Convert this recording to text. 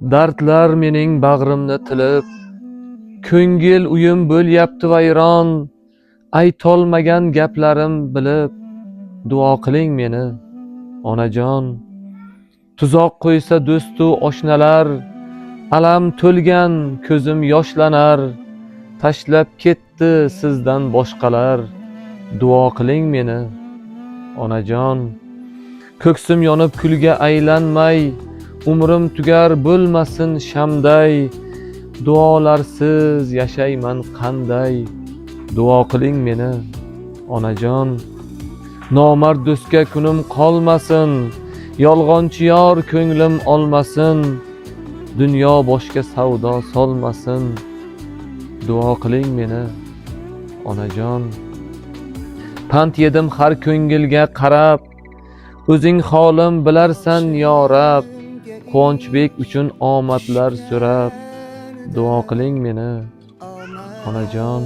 Dardlar mening bag'rimni tilib, ko'ngil uyim bo'lyapti vayron. Aytolmagan gaplarim bilib, duo qiling meni, onajon. Tuzoq qo'ysa do'stu oshnalar, alam to'lgan ko'zim yoshlanar. Tashlab ketdi sizdan boshqalar, duo qiling meni, onajon. Ko'ksim yonib kulga aylanmay, umrim tugar bo'lmasin shamday. Duolarsiz yashayman qanday, duo qiling meni, onajon. Nomard do'stga kunim qolmasin, yolg'onchi yor ko'nglim olmasin. Dunyo boshga savdo solmasin, duo qiling meni, onajon. Pand yedim har ko'ngilga qarab, o'zing holim bilarsan yo Rab. Quvonchbek uchun omadlar so'rab, duo qiling meni, onajon.